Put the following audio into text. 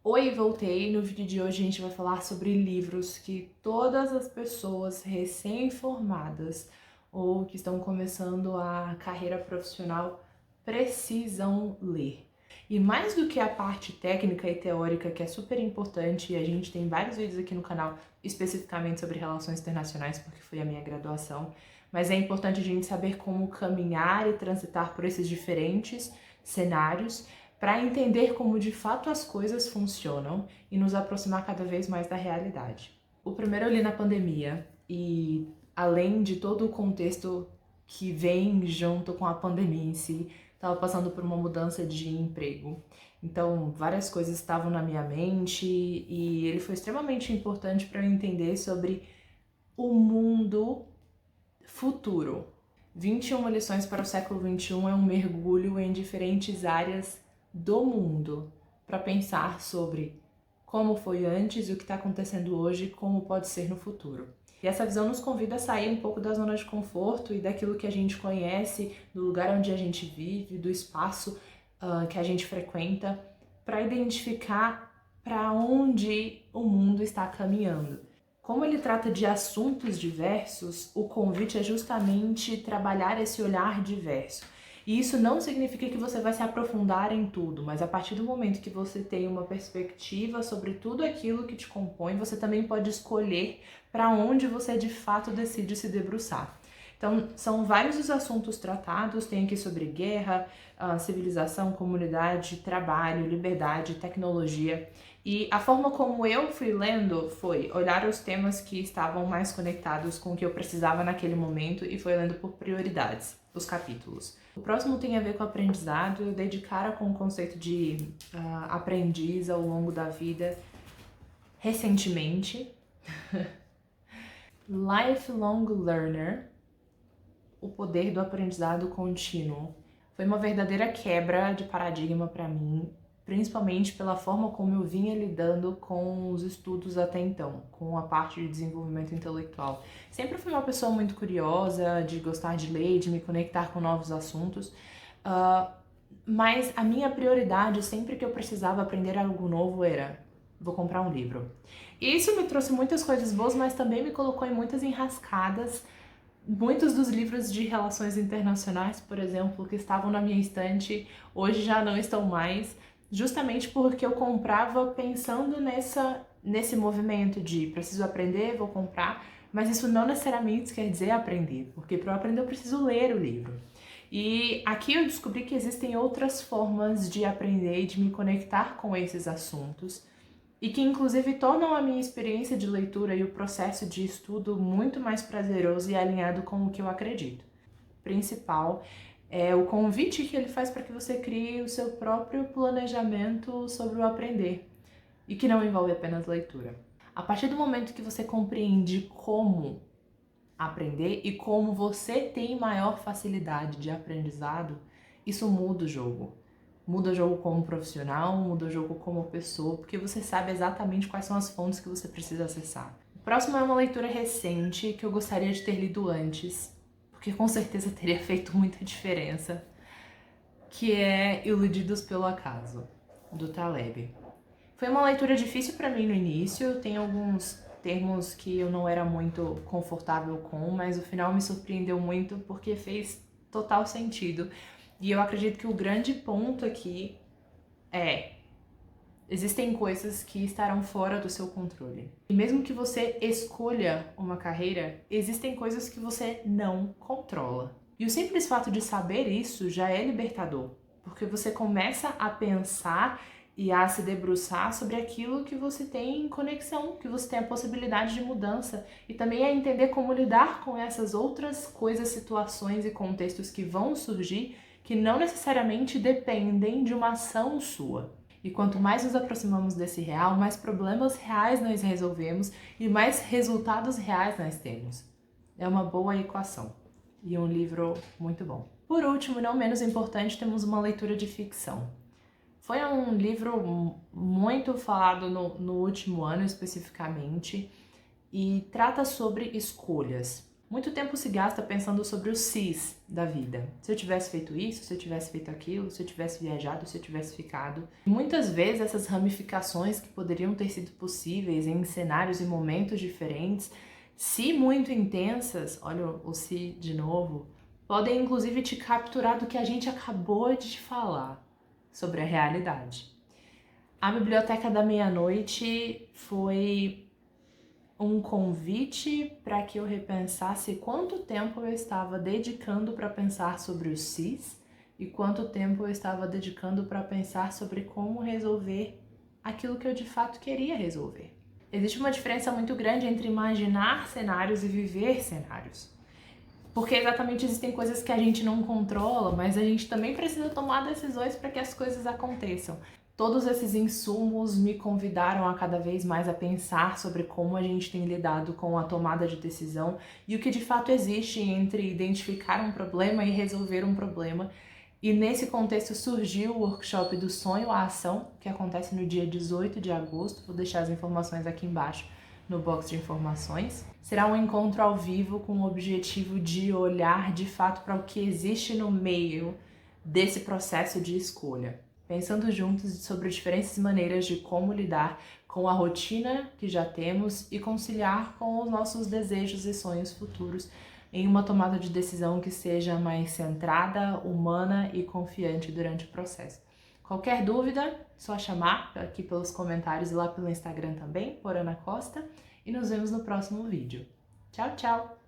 Oi, voltei. No vídeo de hoje a gente vai falar sobre livros que todas as pessoas recém-formadas ou que estão começando a carreira profissional precisam ler. E mais do que a parte técnica e teórica, que é super importante, e a gente tem vários vídeos aqui no canal especificamente sobre relações internacionais, porque foi a minha graduação, mas é importante a gente saber como caminhar e transitar por esses diferentes cenários para entender como de fato as coisas funcionam e nos aproximar cada vez mais da realidade. O primeiro eu li na pandemia e, além de todo o contexto que vem junto com a pandemia em si, estava passando por uma mudança de emprego. Então, várias coisas estavam na minha mente e ele foi extremamente importante para eu entender sobre o mundo futuro. 21 lições para o século XXI é um mergulho em diferentes áreas do mundo para pensar sobre como foi antes, o que está acontecendo hoje e como pode ser no futuro. E essa visão nos convida a sair um pouco da zona de conforto e daquilo que a gente conhece, do lugar onde a gente vive, do espaço que a gente frequenta, para identificar para onde o mundo está caminhando. Como ele trata de assuntos diversos, o convite é justamente trabalhar esse olhar diverso. E isso não significa que você vai se aprofundar em tudo, mas a partir do momento que você tem uma perspectiva sobre tudo aquilo que te compõe, você também pode escolher para onde você de fato decide se debruçar. Então, são vários os assuntos tratados, tem aqui sobre guerra, civilização, comunidade, trabalho, liberdade, tecnologia. E a forma como eu fui lendo foi olhar os temas que estavam mais conectados com o que eu precisava naquele momento e foi lendo por prioridades, os capítulos. O próximo tem a ver com aprendizado, eu dei de cara com o conceito de aprendiz ao longo da vida recentemente. Lifelong Learner, o poder do aprendizado contínuo. Foi uma verdadeira quebra de paradigma para mim, principalmente pela forma como eu vinha lidando com os estudos até então, com a parte de desenvolvimento intelectual. Sempre fui uma pessoa muito curiosa, de gostar de ler, de me conectar com novos assuntos, mas a minha prioridade, sempre que eu precisava aprender algo novo, era: vou comprar um livro. E isso me trouxe muitas coisas boas, mas também me colocou em muitas enrascadas. Muitos dos livros de relações internacionais, por exemplo, que estavam na minha estante, hoje já não estão mais, justamente porque eu comprava pensando nesse movimento de preciso aprender, vou comprar, mas isso não necessariamente quer dizer aprender, porque para eu aprender eu preciso ler o livro. E aqui eu descobri que existem outras formas de aprender e de me conectar com esses assuntos, e que inclusive tornam a minha experiência de leitura e o processo de estudo muito mais prazeroso e alinhado com o que eu acredito. O principal é o convite que ele faz para que você crie o seu próprio planejamento sobre o aprender, e que não envolve apenas leitura. A partir do momento que você compreende como aprender e como você tem maior facilidade de aprendizado, isso muda o jogo. Muda o jogo como profissional, muda o jogo como pessoa, porque você sabe exatamente quais são as fontes que você precisa acessar. O próximo é uma leitura recente que eu gostaria de ter lido antes, porque com certeza teria feito muita diferença, que é Iludidos pelo Acaso, do Taleb. Foi uma leitura difícil para mim no início, tem alguns termos que eu não era muito confortável com, mas o final me surpreendeu muito porque fez total sentido. E eu acredito que o grande ponto aqui é: existem coisas que estarão fora do seu controle. E mesmo que você escolha uma carreira, existem coisas que você não controla. E o simples fato de saber isso já é libertador, porque você começa a pensar e a se debruçar sobre aquilo que você tem em conexão, que você tem a possibilidade de mudança, e também a entender como lidar com essas outras coisas, situações e contextos que vão surgir, que não necessariamente dependem de uma ação sua. E quanto mais nos aproximamos desse real, mais problemas reais nós resolvemos e mais resultados reais nós temos. É uma boa equação e um livro muito bom. Por último, não menos importante, temos uma leitura de ficção. Foi um livro muito falado no último ano especificamente e trata sobre escolhas. Muito tempo se gasta pensando sobre os sis da vida. Se eu tivesse feito isso, se eu tivesse feito aquilo, se eu tivesse viajado, se eu tivesse ficado. E muitas vezes essas ramificações que poderiam ter sido possíveis em cenários e momentos diferentes, se muito intensas, olha o se de novo, podem inclusive te capturar do que a gente acabou de falar sobre a realidade. A Biblioteca da Meia-Noite foi um convite para que eu repensasse quanto tempo eu estava dedicando para pensar sobre os sis e quanto tempo eu estava dedicando para pensar sobre como resolver aquilo que eu de fato queria resolver. Existe uma diferença muito grande entre imaginar cenários e viver cenários. Porque exatamente existem coisas que a gente não controla, mas a gente também precisa tomar decisões para que as coisas aconteçam. Todos esses insumos me convidaram a cada vez mais a pensar sobre como a gente tem lidado com a tomada de decisão e o que de fato existe entre identificar um problema e resolver um problema. E nesse contexto surgiu o workshop do Sonho à Ação, que acontece no dia 18 de agosto. Vou deixar as informações aqui embaixo no box de informações. Será um encontro ao vivo com o objetivo de olhar de fato para o que existe no meio desse processo de escolha, pensando juntos sobre diferentes maneiras de como lidar com a rotina que já temos e conciliar com os nossos desejos e sonhos futuros em uma tomada de decisão que seja mais centrada, humana e confiante durante o processo. Qualquer dúvida, só chamar aqui pelos comentários e lá pelo Instagram também, por Ana Costa, e nos vemos no próximo vídeo. Tchau, tchau!